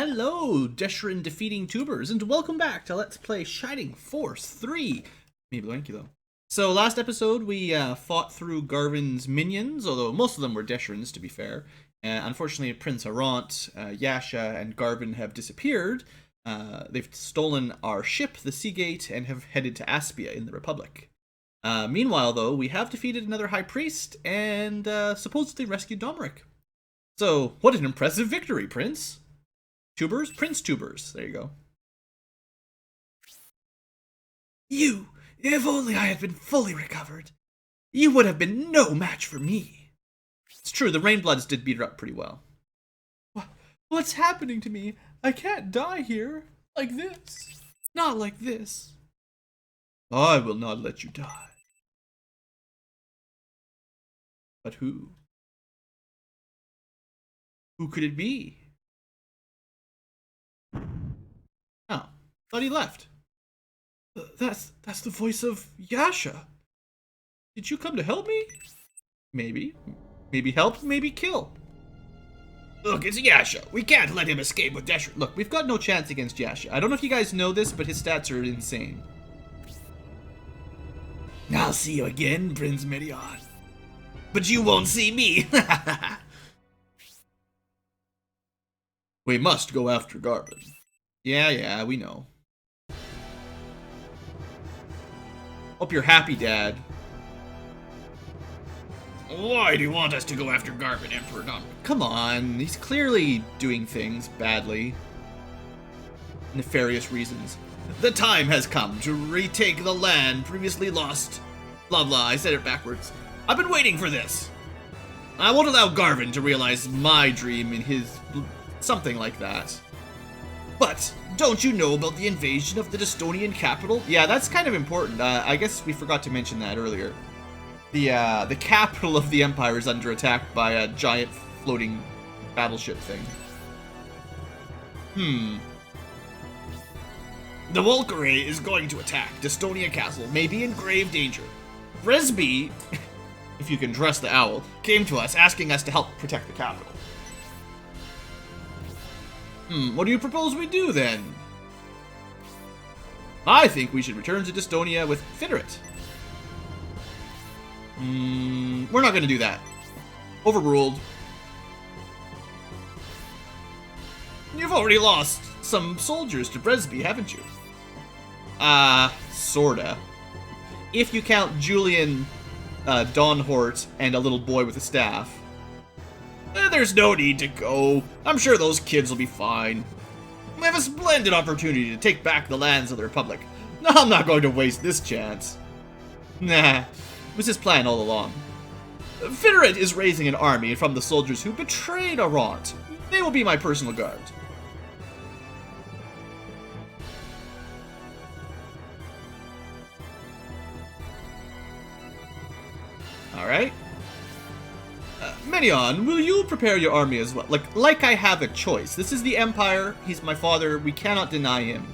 Hello, Deshrin defeating tubers, and welcome back to Let's Play Shining Force 3. Me, BlueAnkylo. So last episode we fought through Garvin's minions, although most of them were Deshrins to be fair. Unfortunately, Prince Arant, Yasha, and Garvin have disappeared. They've stolen our ship, the Seagate, and have headed to Aspia in the Republic. Meanwhile, though, we have defeated another High Priest and supposedly rescued Domeric. So, what an impressive victory, Prince! Tubers? Prince Tubers. There you go. If only I had been fully recovered, you would have been no match for me. It's true, the Rainbloods did beat her up pretty well. What's happening to me? I can't die here. Like this. Not like this. I will not let you die. But who? Who could it be? Oh, thought he left. That's the voice of Yasha. Did you come to help me? Maybe. Maybe help, maybe kill. Look, it's Yasha. We can't let him escape with Deshrin. Look, we've got no chance against Yasha. I don't know if you guys know this, but his stats are insane. I'll see you again, Prince Merion. But you won't see me. We must go after Garvin. Yeah, we know. Hope you're happy, Dad. Why do you want us to go after Garvin, Emperor Domeric? Come on, he's clearly doing things badly. Nefarious reasons. The time has come to retake the land previously lost. Blah blah, I said it backwards. I've been waiting for this. I won't allow Garvin to realize my dream in his... something like that. But, don't you know about the invasion of the Destonian capital? Yeah, that's kind of important. I guess we forgot to mention that earlier. The capital of the Empire is under attack by a giant floating battleship thing. The Volkere is going to attack Destonia Castle, may be in grave danger. Fresby, if you can trust the owl, came to us asking us to help protect the capital. What do you propose we do, then? I think we should return to Destonia with Finnerit. We're not going to do that. Overruled. You've already lost some soldiers to Bresby, haven't you? Sorta. If you count Julian, Dawnhort, and a little boy with a staff. There's no need to go. I'm sure those kids will be fine. We have a splendid opportunity to take back the lands of the Republic. I'm not going to waste this chance. Nah, it was his plan all along. Finnerit is raising an army from the soldiers who betrayed Arant. They will be my personal guard. Alright. Menion, will you prepare your army as well? Like I have a choice. This is the Empire. He's my father. We cannot deny him.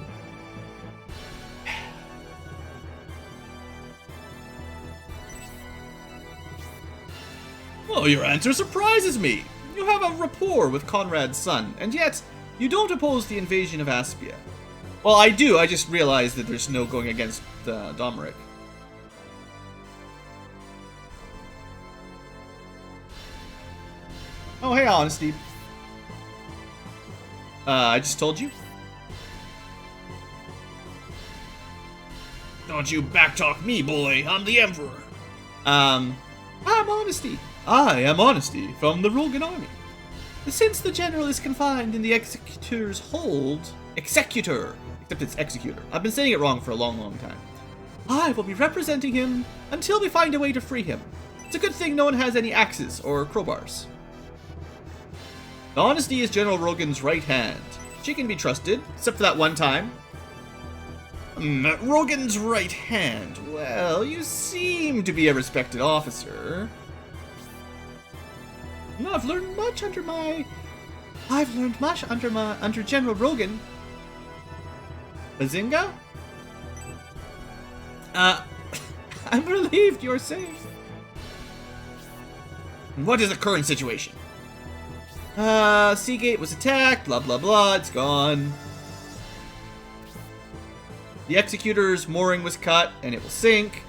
Oh, your answer surprises me. You have a rapport with Conrad's son, and yet you don't oppose the invasion of Aspia. Well, I do. I just realized that there's no going against Domeric. Oh, hey, Honesty. I just told you. Don't you backtalk me, boy. I'm the Emperor. I'm Honesty. I am Honesty from the Rogan army. Since the general is confined in the Executor's hold... Executor! Except it's Executor. I've been saying it wrong for a long time. I will be representing him until we find a way to free him. It's a good thing no one has any axes or crowbars. Honesty is General Rogan's right hand. She can be trusted, except for that one time. Rogan's right hand. Well, you seem to be a respected officer. I've learned much under General Rogan. Bazinga? I'm relieved you're safe. What is the current situation? Seagate was attacked, blah blah blah, it's gone. The Executor's mooring was cut, and it will sink.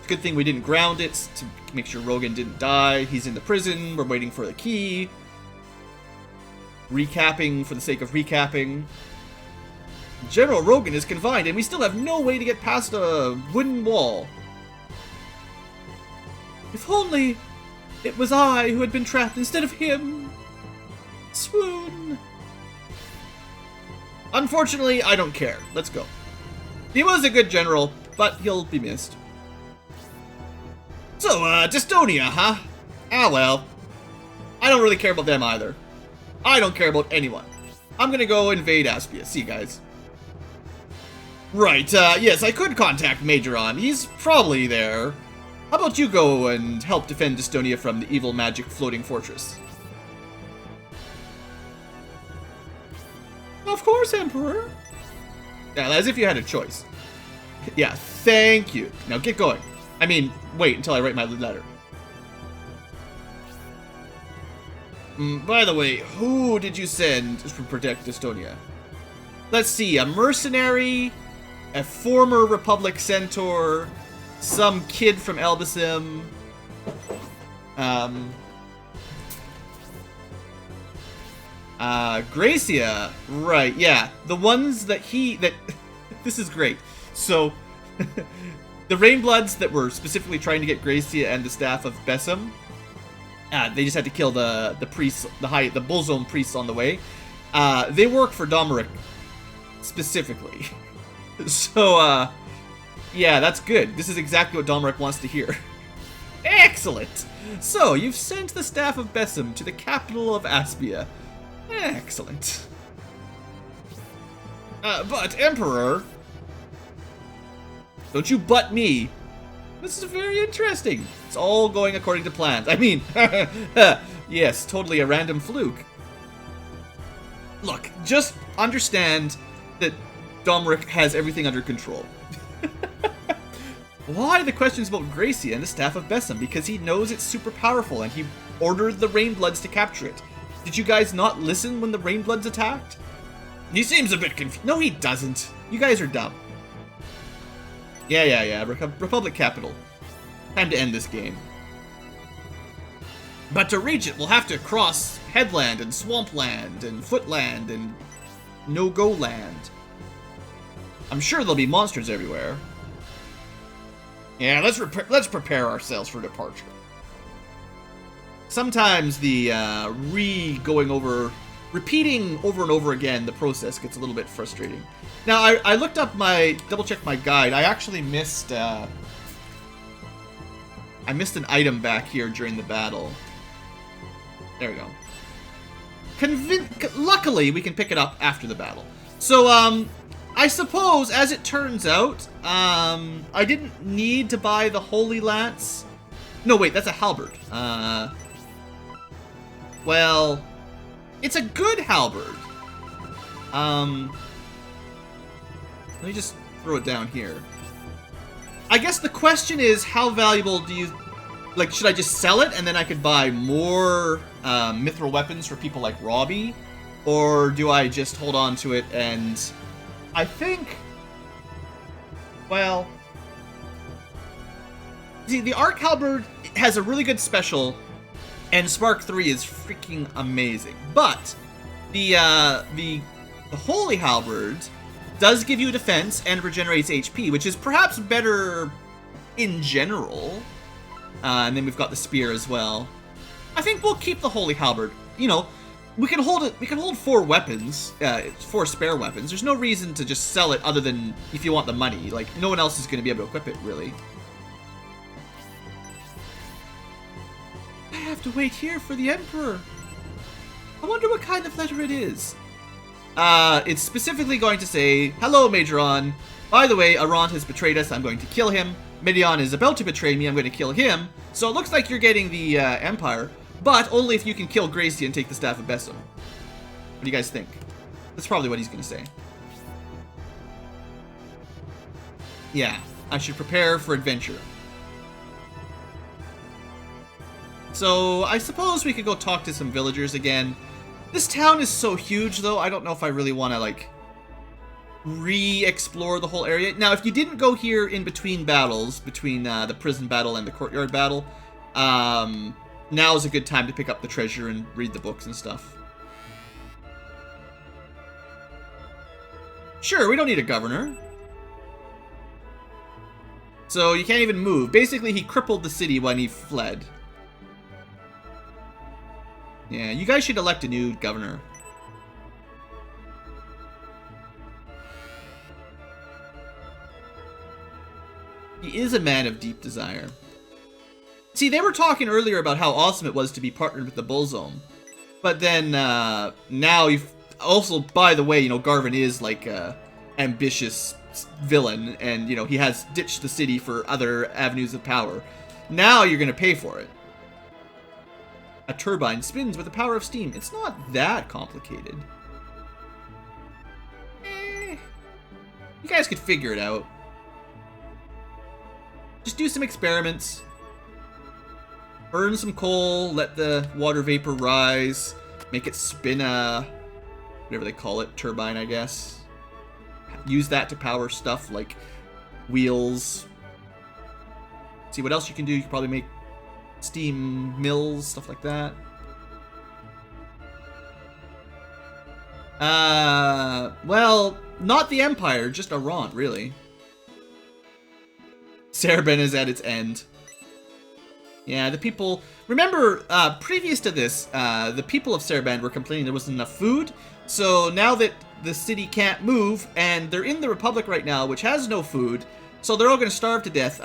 Good thing we didn't ground it to make sure Rogan didn't die. He's in the prison, we're waiting for the key. Recapping for the sake of recapping. General Rogan is confined, and we still have no way to get past a wooden wall. If only it was I who had been trapped instead of him. Swoon. Unfortunately, I don't care. Let's go. He was a good general, but he'll be missed. So, Dystonia, huh? Ah, well. I don't really care about them either. I don't care about anyone. I'm gonna go invade Aspia. See you guys. Right, yes, I could contact Majoron. He's probably there. How about you go and help defend Dystonia from the evil magic floating fortress? Of course, Emperor. Yeah, as if you had a choice. Yeah, thank you. Now get going. I mean, wait until I write my letter. By the way, who did you send to protect Dystonia? Let's see, a mercenary, a former Republic centaur, some kid from Elbasim, Gracia, right, yeah, the ones that this is great. So, the Rainbloods that were specifically trying to get Gracia and the staff of Bessem, they just had to kill the priests, the Bullzone priests on the way. They work for Domeric specifically. So, yeah, that's good. This is exactly what Domeric wants to hear. Excellent! So, you've sent the staff of Bessem to the capital of Aspia. Excellent. But, Emperor... Don't you butt me. This is very interesting. It's all going according to plans. I mean, yes, totally a random fluke. Look, just understand that Domeric has everything under control. Why the questions about Gracia and the staff of Bessem? Because he knows it's super powerful and he ordered the Rainbloods to capture it. Did you guys not listen when the Rainbloods attacked? He seems a bit confused. No, he doesn't. You guys are dumb. Yeah. Republic capital. Time to end this game. But to reach it, we'll have to cross headland and swampland and footland and no-go land. I'm sure there'll be monsters everywhere. Yeah, let's prepare ourselves for departure. Sometimes the repeating over and over again the process gets a little bit frustrating. Now, I looked up double-checked my guide. I actually missed an item back here during the battle. There we go. Luckily, we can pick it up after the battle. So, I suppose, as it turns out, I didn't need to buy the Holy Lance. No, wait, that's a halberd. Well, it's a good halberd. Let me just throw it down here. I guess the question is, how valuable do you... Like, should I just sell it and then I could buy more mithril weapons for people like Robbie? Or do I just hold on to it and... I think... Well... See, the Arc Halberd has a really good special, and Spark 3 is freaking amazing. But, the Holy Halberd does give you defense and regenerates HP, which is perhaps better in general. And then we've got the spear as well. I think we'll keep the Holy Halberd. You know, we can hold it. We can hold 4 weapons, 4 spare weapons. There's no reason to just sell it other than if you want the money. Like, no one else is going to be able to equip it, really. I have to wait here for the Emperor. I wonder what kind of letter it is. It's specifically going to say, "Hello, Majoron. By the way, Arant has betrayed us. I'm going to kill him. Midian is about to betray me. I'm going to kill him. So it looks like you're getting the Empire, but only if you can kill Gracie and take the Staff of Bessem." What do you guys think? That's probably what he's going to say. Yeah, I should prepare for adventure. So I suppose we could go talk to some villagers again. This town is so huge, though, I don't know if I really want to, like, re-explore the whole area. Now, if you didn't go here in between battles, between the prison battle and the courtyard battle, now is a good time to pick up the treasure and read the books and stuff. Sure, we don't need a governor. So you can't even move. Basically, he crippled the city when he fled. Yeah, you guys should elect a new governor. He is a man of deep desire. See, they were talking earlier about how awesome it was to be partnered with the Bullzone. But then, now you've... Also, by the way, you know, Garvin is, like, a ambitious villain, and, you know, he has ditched the city for other avenues of power. Now you're gonna pay for it. A turbine spins with the power of steam. It's not that complicated. You guys could figure it out. Just do some experiments. Burn some coal, let the water vapor rise, make it spin a... whatever they call it, turbine, I guess. Use that to power stuff like wheels. See what else you can do. You can probably make steam mills, stuff like that. Well, not the Empire, just Iran, really. Sarband is at its end. Yeah, the people... Remember, previous to this, the people of Sarband were complaining there wasn't enough food. So now that the city can't move, and they're in the Republic right now, which has no food, so they're all going to starve to death.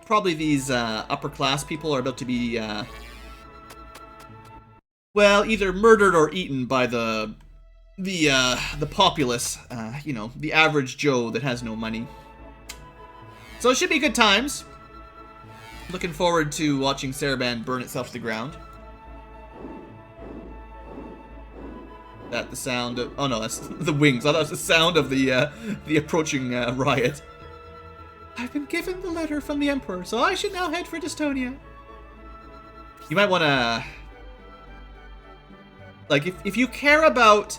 Probably these upper-class people are about to be, well, either murdered or eaten by the populace, you know, the average Joe that has no money. So it should be good times. Looking forward to watching Sarband burn itself to the ground. That the sound of... Oh no, that's the wings. I thought it was the sound of the approaching riot. I've been given the letter from the Emperor, so I should now head for Dystonia. You might want to... Like, if you care about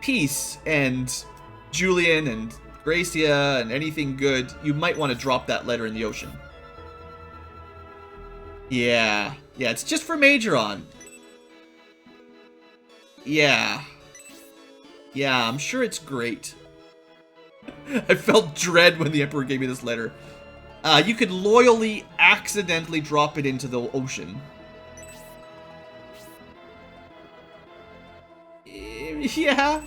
peace and Julian and Gracia and anything good, you might want to drop that letter in the ocean. Yeah. Yeah, it's just for Majoron. Yeah. Yeah, I'm sure it's great. I felt dread when the Emperor gave me this letter. You could loyally, accidentally drop it into the ocean. Yeah.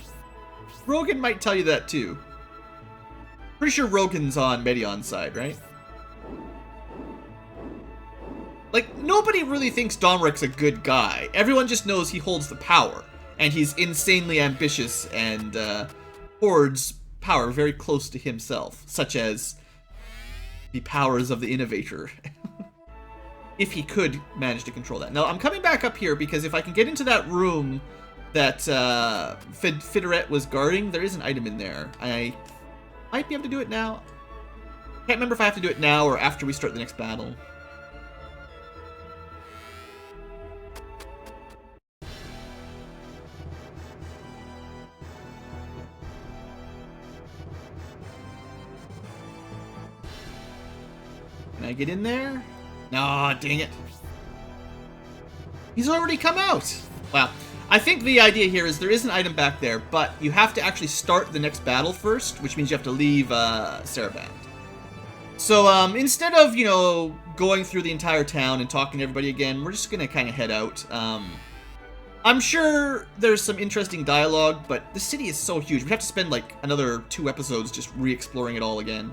Rogan might tell you that too. Pretty sure Rogan's on Medion's side, right? Like, nobody really thinks Domrick's a good guy. Everyone just knows he holds the power. And he's insanely ambitious and hoards power very close to himself. Such as the powers of the Innovator. If he could manage to control that. Now, I'm coming back up here because if I can get into that room that Fideret was guarding, there is an item in there. I might be able to do it now. Can't remember if I have to do it now or after we start the next battle. Can I get in there? Aw, dang it. He's already come out! Wow. I think the idea here is there is an item back there, but you have to actually start the next battle first, which means you have to leave Sarband. So instead of, you know, going through the entire town and talking to everybody again, we're just going to kind of head out. I'm sure there's some interesting dialogue, but the city is so huge. We'd have to spend like another 2 episodes just re-exploring it all again.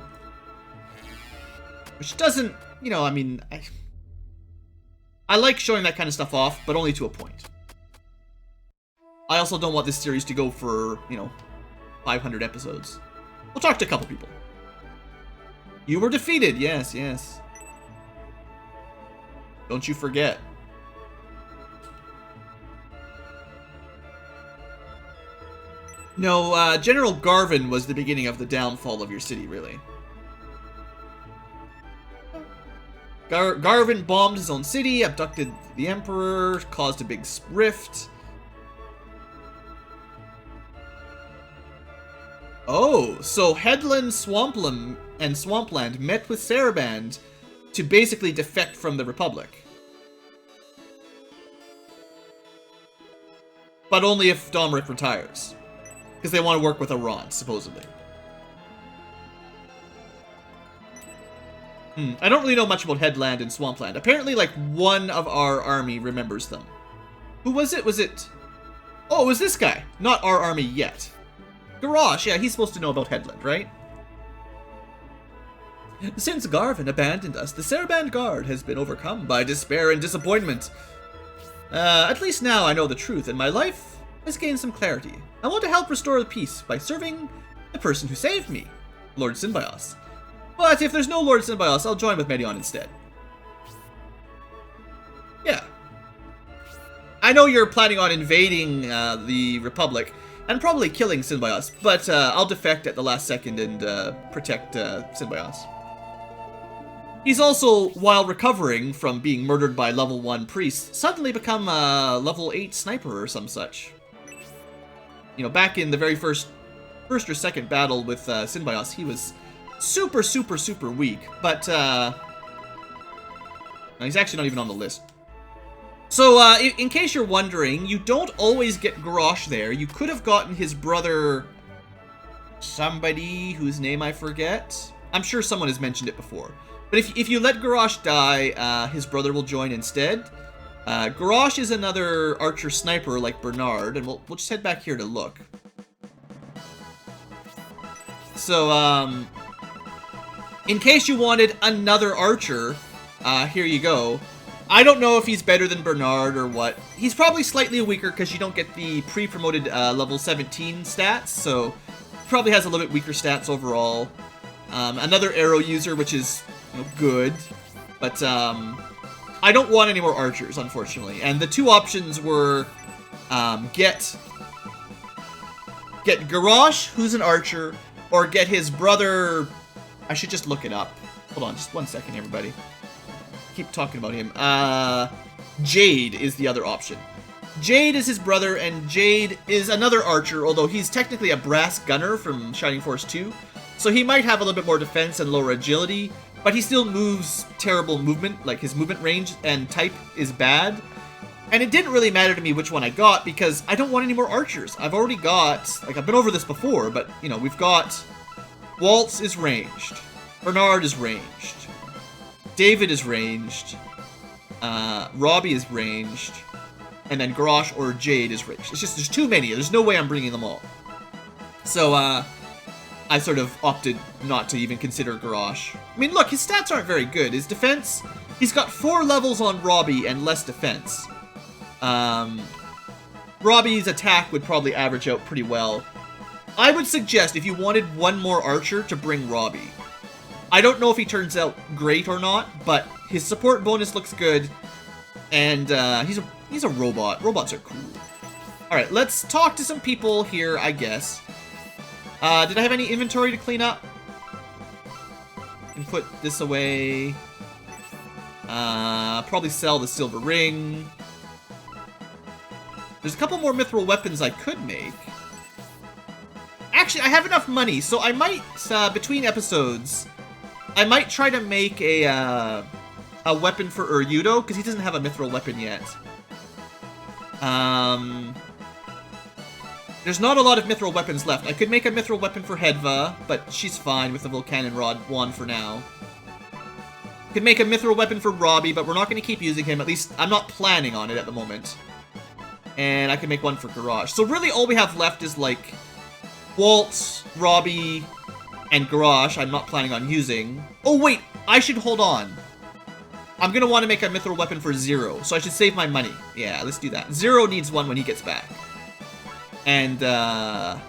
Which doesn't, you know, I mean, I like showing that kind of stuff off, but only to a point. I also don't want this series to go for, you know, 500 episodes. We'll talk to a couple people. You were defeated, yes, yes. Don't you forget. No, General Garvin was the beginning of the downfall of your city, really. Garvin bombed his own city, abducted the Emperor, caused a big rift. Oh, so Headland, and Swampland met with Sarband to basically defect from the Republic. But only if Domric retires. Because they want to work with Iran, supposedly. I don't really know much about Headland and Swampland. Apparently, like, one of our army remembers them. Who was it? Was it... Oh, it was this guy. Not our army yet. Garrosh, yeah, he's supposed to know about Headland, right? Since Garvin abandoned us, the Sarband Guard has been overcome by despair and disappointment. At least now I know the truth, and my life has gained some clarity. I want to help restore the peace by serving the person who saved me, Lord Synbios. But if there's no Lord Synbios, I'll join with Medion instead. Yeah. I know you're planning on invading the Republic, and probably killing Synbios, but I'll defect at the last second and protect Synbios. He's also, while recovering from being murdered by level 1 priests, suddenly become a level 8 sniper or some such. You know, back in the very first or second battle with Synbios, he was super, super, super weak, but no, he's actually not even on the list. So, in case you're wondering, you don't always get Garrosh there. You could have gotten his brother, somebody whose name I forget. I'm sure someone has mentioned it before. But if you let Garrosh die, his brother will join instead. Garrosh is another archer sniper like Bernard, and we'll just head back here to look. So, in case you wanted another archer, here you go. I don't know if he's better than Bernard or what. He's probably slightly weaker because you don't get the pre-promoted level 17 stats, so probably has a little bit weaker stats overall. Another arrow user, which is good, but I don't want any more archers, unfortunately. And the two options were get Garrosh, who's an archer, or get his brother. I should just look it up. Hold on, just 1 second, everybody. Keep talking about him. Jade is the other option. Jade is his brother, and Jade is another archer, although he's technically a brass gunner from Shining Force 2. So he might have a little bit more defense and lower agility, but he still moves terrible movement, like his movement range and type is bad. And it didn't really matter to me which one I got, because I don't want any more archers. I've already got, like, I've been over this before, but, you know, we've got Waltz is ranged, Bernard is ranged, David is ranged, Robbie is ranged, and then Garrosh or Jade is ranged. It's just, there's too many. There's no way I'm bringing them all. So, I sort of opted not to even consider Garrosh. I mean, look, his stats aren't very good. His defense, he's got 4 levels on Robbie and less defense. Robbie's attack would probably average out pretty well. I would suggest, if you wanted one more archer, to bring Robbie. I don't know if he turns out great or not, but his support bonus looks good, and he's a robot. Robots are cool. Alright, let's talk to some people here, I guess. Did I have any inventory to clean up? And put this away. Probably sell the silver ring. There's a couple more mithril weapons I could make. Actually, I have enough money, so I might, between episodes, I might try to make a weapon for Uryudo, because he doesn't have a mithril weapon yet. There's not a lot of mithril weapons left. I could make a mithril weapon for Hedva, but she's fine with the Volcanon Rod wand for now. Could make a mithril weapon for Robbie, but we're not going to keep using him. At least, I'm not planning on it at the moment. And I can make one for Garrosh. So really, all we have left is, like, Waltz, Robbie, and Garrosh. I'm not planning on using. Oh, wait! I should hold on. I'm going to want to make a mithril weapon for Zero, so I should save my money. Yeah, let's do that. Zero needs one when he gets back. And, I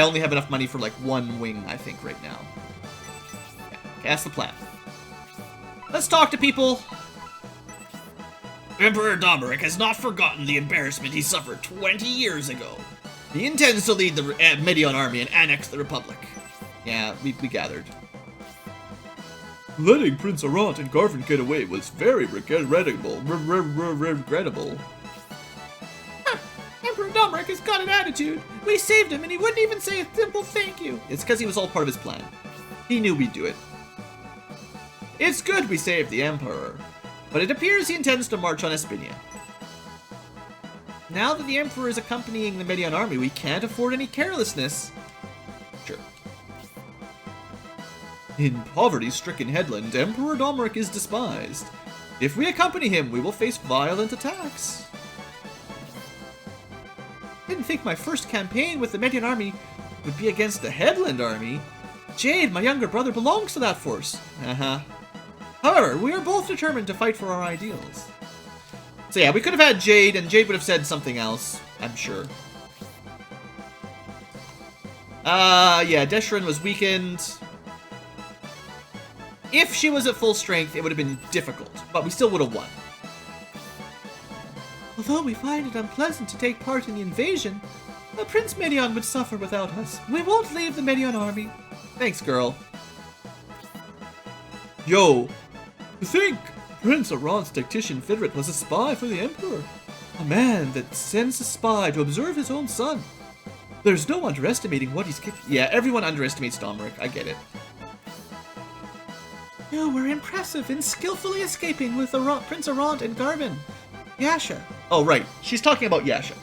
only have enough money for, like, one wing, I think, right now. Okay, that's the plan. Let's talk to people. Emperor Domric has not forgotten the embarrassment he suffered 20 years ago. He intends to lead the Medion army and annex the Republic. Yeah, we gathered. Letting Prince Arant and Garvin get away was very regrettable. Emperor Domric has got an attitude. We saved him and he wouldn't even say a simple thank you. It's because he was all part of his plan. He knew we'd do it. It's good we saved the Emperor, but it appears he intends to march on Espinia. Now that the Emperor is accompanying the Medion army, we can't afford any carelessness. Sure. In poverty-stricken Headland, Emperor Domeric is despised. If we accompany him, we will face violent attacks. Didn't think my first campaign with the Medion army would be against the Headland army. Jade, my younger brother, belongs to that force. Uh-huh. However, we are both determined to fight for our ideals. So yeah, we could have had Jade, and Jade would have said something else, I'm sure. Yeah, Deshrin was weakened. If she was at full strength, it would have been difficult, but we still would have won. Although we find it unpleasant to take part in the invasion, Prince Medion would suffer without us. We won't leave the Medion army. Thanks, girl. Yo, to think Prince Aran's tactician Fidret was a spy for the Emperor. A man that sends a spy to observe his own son. There's no underestimating what he's capable. Yeah, everyone underestimates Domeric. I get it. You were impressive in skillfully escaping with Prince Arant and Garvin. Yasha. Oh, right. She's talking about Yasha.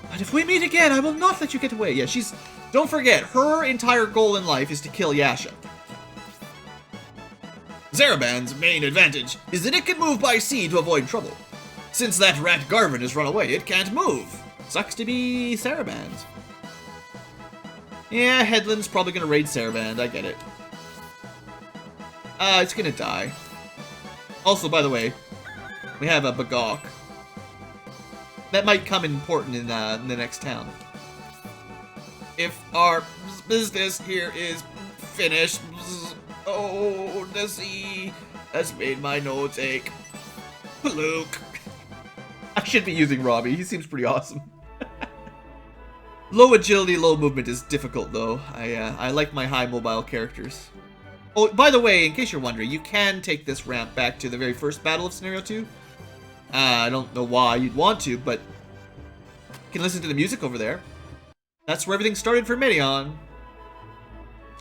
But if we meet again, I will not let you get away. Yeah, she's... Don't forget, her entire goal in life is to kill Yasha. Sarband's main advantage is that it can move by sea to avoid trouble. Since that rat Garvin has run away, it can't move. Sucks to be Sarband. Yeah, Headland's probably gonna raid Sarband, I get it. It's gonna die. Also, by the way, we have a Bagok. That might come important in the next town. If our business here is finished... Oh, the sea has made my nose ache. Luke. I should be using Robbie. He seems pretty awesome. Low agility, low movement is difficult, though. I like my high mobile characters. Oh, by the way, in case you're wondering, you can take this ramp back to the very first battle of Scenario 2. I don't know why you'd want to, but you can listen to the music over there. That's where everything started for Medion.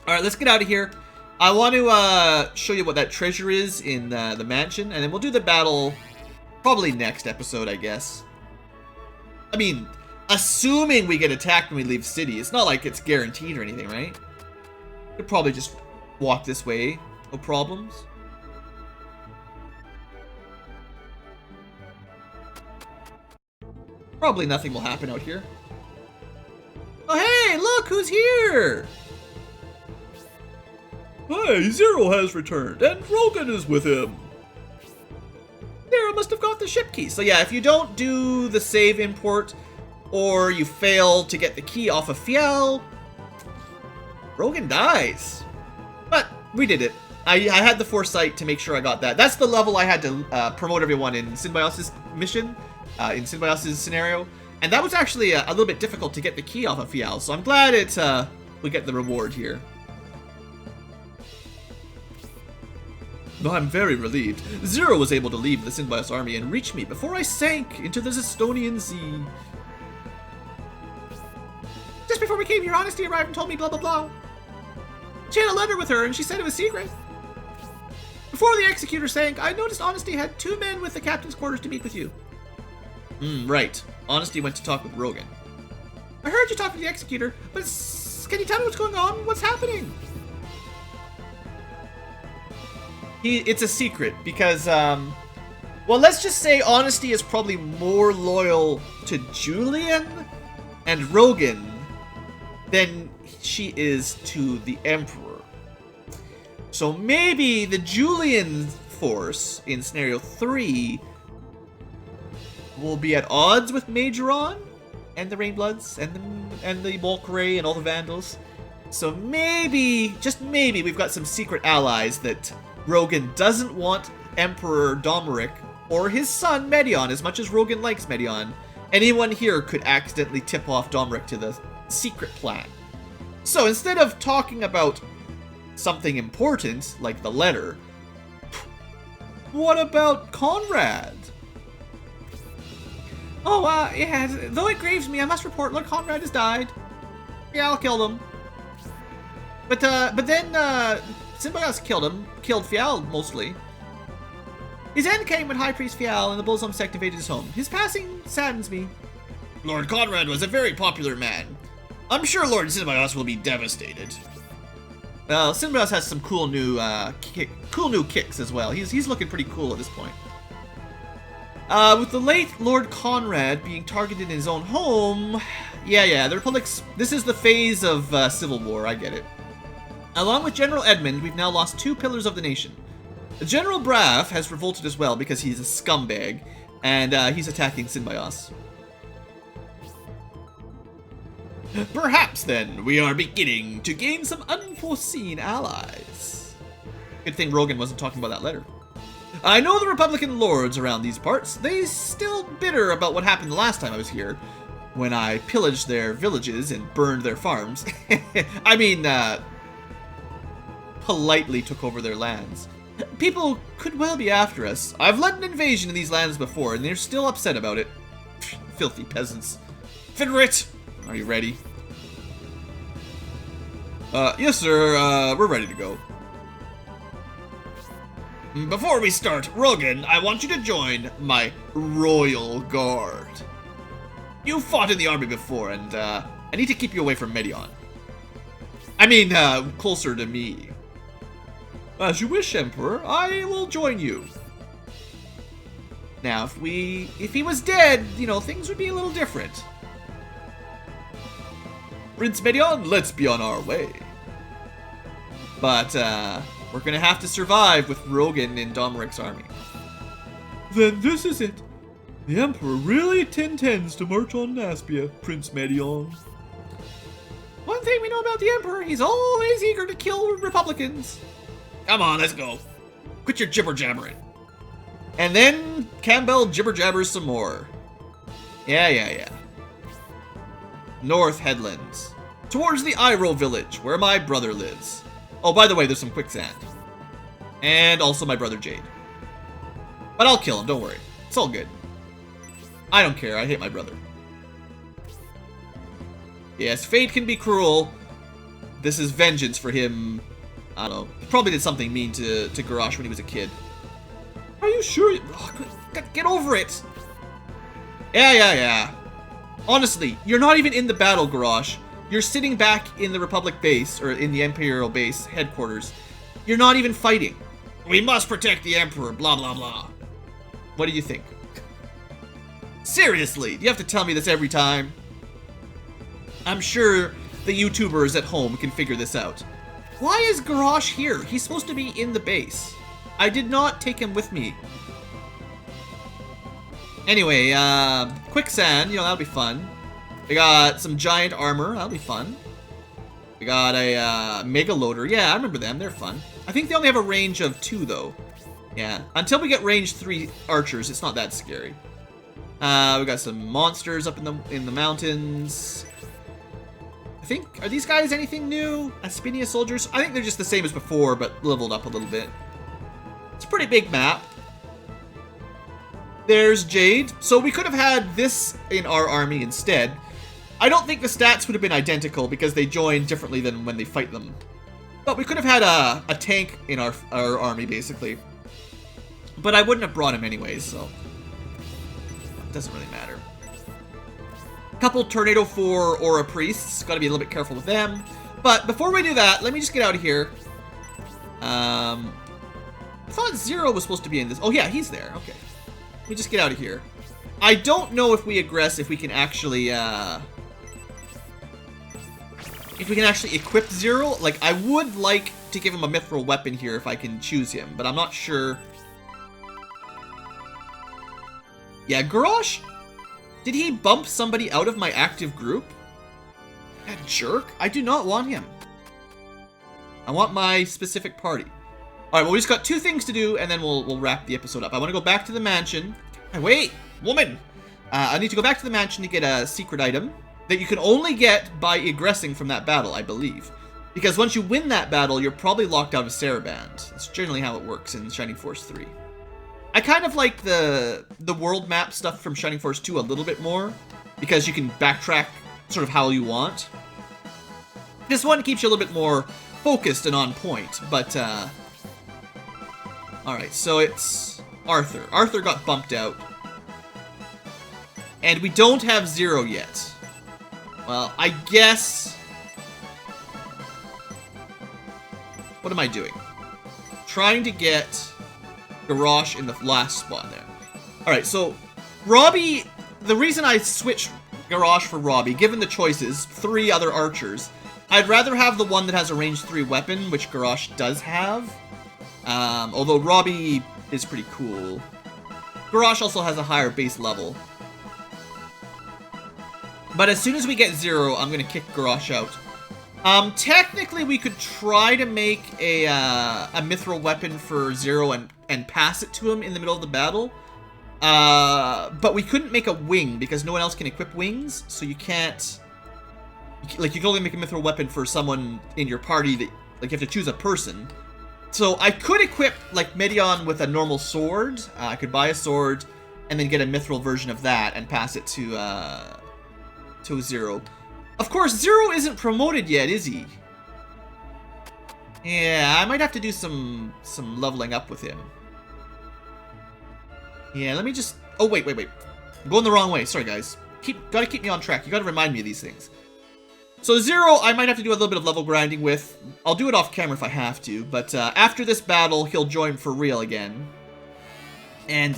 Alright, let's get out of here. I want to show you what that treasure is in the mansion, and then we'll do the battle probably next episode, I guess. I mean, assuming we get attacked when we leave city. It's not like it's guaranteed or anything, right? Could probably just walk this way, no problems. Probably nothing will happen out here. Oh hey, look who's here! Hey, Zero has returned, and Rogan is with him. Zero must have got the ship key. So yeah, if you don't do the save import, or you fail to get the key off of Fiel, Rogan dies. But we did it. I had the foresight to make sure I got that. That's the level I had to promote everyone in Symbiosis mission, in Symbiosis scenario. And that was actually a little bit difficult to get the key off of Fiel, so I'm glad we get the reward here. I'm very relieved. Zero was able to leave the Symbiosis army and reach me before I sank into the Estonian Sea. Just before we came here, Honesty arrived and told me blah blah blah. She had a letter with her and she said it was secret. Before the Executor sank, I noticed Honesty had 2 men with the captain's quarters to meet with you. Right. Honesty went to talk with Rogan. I heard you talk to the Executor, but can you tell me what's going on? What's happening? It's a secret because, well, let's just say Honesty is probably more loyal to Julian and Rogan than she is to the Emperor. So maybe the Julian force in Scenario 3 will be at odds with Majoron and the Rainbloods and the Volkray and all the Vandals. So maybe, just maybe, we've got some secret allies that Rogan doesn't want Emperor Domeric or his son Medion, as much as Rogan likes Medion. Anyone here could accidentally tip off Domeric to the secret plan. So instead of talking about something important, like the letter, what about Conrad? Oh, yeah, though it grieves me, I must report Lord Conrad has died. Fial killed him. But then Symbios killed Fial mostly. His end came when High Priest Fial and the Bullsum sect invaded his home. His passing saddens me. Lord Conrad was a very popular man. I'm sure Lord Symbios will be devastated. Well, Symbios has some cool new kicks as well. He's looking pretty cool at this point. With the late Lord Conrad being targeted in his own home, yeah, the Republic's... This is the phase of civil war, I get it. Along with General Edmund, we've now lost 2 pillars of the nation. General Braff has revolted as well because he's a scumbag, and he's attacking Symbios. Perhaps, then, we are beginning to gain some unforeseen allies. Good thing Rogan wasn't talking about that letter. I know the Republican lords around these parts. They still bitter about what happened the last time I was here, when I pillaged their villages and burned their farms. I mean, politely took over their lands. People could well be after us. I've led an invasion in these lands before, and they're still upset about it. Filthy peasants. Finrit! Are you ready? Yes, sir. We're ready to go. Before we start, Rogan, I want you to join my Royal Guard. You fought in the army before, and I need to keep you away from Medion. I mean, closer to me. As you wish, Emperor. I will join you. Now, if he was dead, you know, things would be a little different. Prince Medion, let's be on our way. But, we're gonna have to survive with Rogan in Domeric's army. Then this is it. The Emperor really intends to march on Naspia, Prince Medion. One thing we know about the Emperor, he's always eager to kill Republicans. Come on, let's go. Quit your jibber-jabbering. And then Campbell jibber-jabbers some more. Yeah. North Headlands. Towards the Iroh village, where my brother lives. Oh, by the way, there's some quicksand. And also my brother Jade. But I'll kill him, don't worry. It's all good. I don't care, I hate my brother. Yes, fate can be cruel. This is vengeance for him. I don't know. He probably did something mean to Garrosh when he was a kid. Are you sure? Get over it! Yeah. Honestly, you're not even in the battle, Garrosh. You're sitting back in the Republic base, or in the Imperial base headquarters. You're not even fighting. We must protect the Emperor, blah blah blah. What do you think? Seriously, do you have to tell me this every time? I'm sure the YouTubers at home can figure this out. Why is Garrosh here? He's supposed to be in the base. I did not take him with me. Anyway, quicksand, you know, that'll be fun. We got some giant armor, that'll be fun. We got a mega loader. Yeah, I remember them, they're fun. I think they only have a range of 2 though. Yeah, until we get range 3 archers, it's not that scary. We got some monsters up in the mountains. I think, are these guys anything new? Aspinia soldiers? I think they're just the same as before, but leveled up a little bit. It's a pretty big map. There's Jade. So we could have had this in our army instead. I don't think the stats would have been identical because they join differently than when they fight them. But we could have had a tank in our army, basically. But I wouldn't have brought him anyways, so it doesn't really matter. Couple Tornado 4 Aura Priests. Gotta be a little bit careful with them. But before we do that, let me just get out of here. I thought Zero was supposed to be in this. Oh yeah, he's there. Okay. Let me just get out of here. I don't know if we aggress, if we can actually equip Zero. Like, I would like to give him a mithril weapon here if I can choose him, but I'm not sure. Yeah, Garrosh? Did he bump somebody out of my active group? That jerk. I do not want him. I want my specific party. Alright, well, we just got 2 things to do, and then we'll wrap the episode up. I want to go back to the mansion. Hey, wait! Woman! I need to go back to the mansion to get a secret item that you can only get by aggressing from that battle, I believe. Because once you win that battle, you're probably locked out of Sarband. That's generally how it works in Shining Force 3. I kind of like the world map stuff from Shining Force 2 a little bit more, because you can backtrack sort of how you want. This one keeps you a little bit more focused and on point, but, alright, so it's Arthur. Arthur got bumped out. And we don't have Zero yet. Well, I guess... What am I doing? Trying to get Garrosh in the last spot there. Alright, so Robbie... The reason I switched Garrosh for Robbie, given the choices, 3 other archers, I'd rather have the one that has a range 3 weapon, which Garrosh does have. Although Robbie is pretty cool. Garrosh also has a higher base level. But as soon as we get Zero, I'm going to kick Garrosh out. Technically, we could try to make a mithril weapon for Zero and pass it to him in the middle of the battle. But we couldn't make a wing because no one else can equip wings, so you can't... Like, you can only make a mithril weapon for someone in your party that... Like, you have to choose a person. So I could equip, like, Medion with a normal sword. I could buy a sword and then get a mithril version of that and pass it to Zero. Of course, Zero isn't promoted yet, is he? Yeah, I might have to do some leveling up with him. Yeah, let me just... Oh, wait. I'm going the wrong way. Sorry, guys. Gotta keep me on track. You gotta remind me of these things. So Zero, I might have to do a little bit of level grinding with. I'll do it off camera if I have to, but after this battle, he'll join for real again. And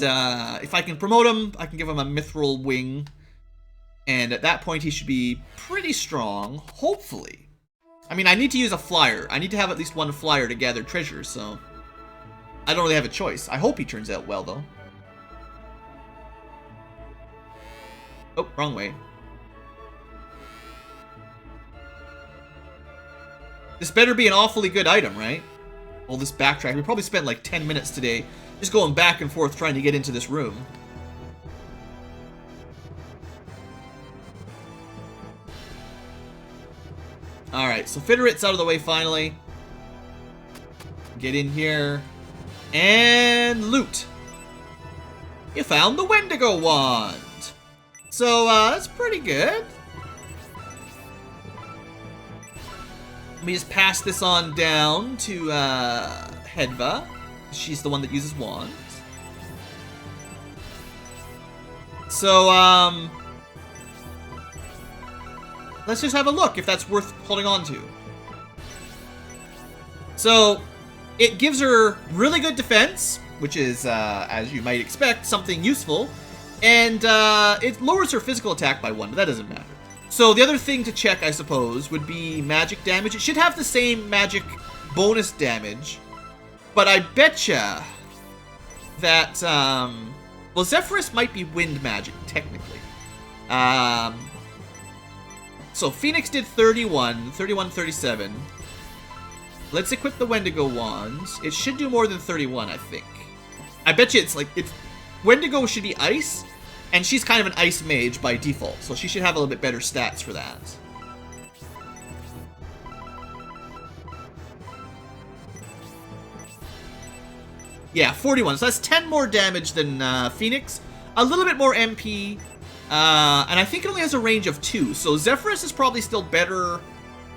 if I can promote him, I can give him a mithril wing. And at that point, he should be pretty strong, hopefully. I mean, I need to use a flyer. I need to have at least one flyer to gather treasure, so... I don't really have a choice. I hope he turns out well, though. Oh, wrong way. This better be an awfully good item, right? All this backtrack. We probably spent like 10 minutes today just going back and forth trying to get into this room. Alright, so Fiterit's out of the way finally. Get in here. And loot. You found the Wendigo wand. So, that's pretty good. Let me just pass this on down to, Hedva. She's the one that uses wands. So, let's just have a look if that's worth holding on to. So, it gives her really good defense, which is, as you might expect, something useful. And it lowers her physical attack by 1, but that doesn't matter. So the other thing to check, I suppose, would be magic damage. It should have the same magic bonus damage, but I betcha that, well, Zephyrus might be wind magic, technically. So Phoenix did 31, 37. Let's equip the Wendigo wand. It should do more than 31, I think. I bet you it's Wendigo should be ice, and she's kind of an ice mage by default, so she should have a little bit better stats for that. Yeah, 41, so that's 10 more damage than Phoenix. A little bit more MP, and I think it only has a range of 2, so Zephyrus is probably still better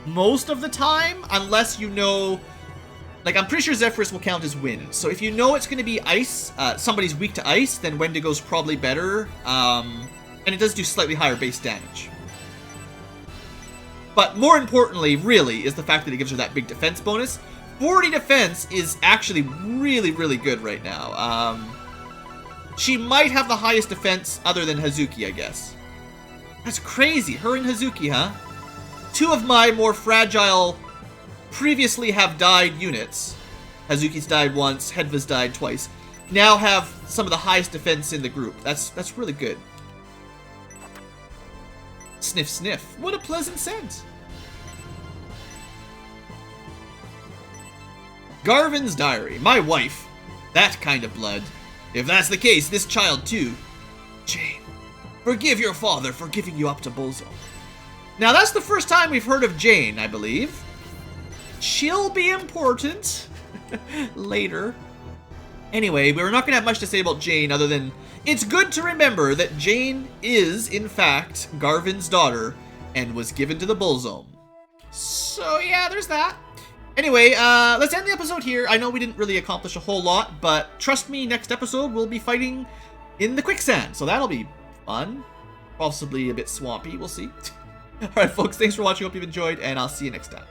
most of the time, unless you know... Like, I'm pretty sure Zephyrus will count as wind. So if you know it's going to be ice, somebody's weak to ice, then Wendigo's probably better. And it does do slightly higher base damage. But more importantly, really, is the fact that it gives her that big defense bonus. 40 defense is actually really, really good right now. She might have the highest defense other than Hazuki, I guess. That's crazy. Her and Hazuki, huh? 2 of my more fragile... previously have died units, Hazuki's died once, Hedva's died twice, now have some of the highest defense in the group. That's really good. Sniff, sniff. What a pleasant scent. Garvin's diary. My wife. That kind of blood. If that's the case, this child too. Jane, forgive your father for giving you up to Bullzone. Now that's the first time we've heard of Jane, I believe. She'll be important later. Anyway, we're not going to have much to say about Jane other than it's good to remember that Jane is, in fact, Garvin's daughter and was given to the Bullzone. So yeah, there's that. Anyway, let's end the episode here. I know we didn't really accomplish a whole lot, but trust me, next episode we'll be fighting in the quicksand, so that'll be fun. Possibly a bit swampy, we'll see. Alright folks, thanks for watching, hope you've enjoyed, and I'll see you next time.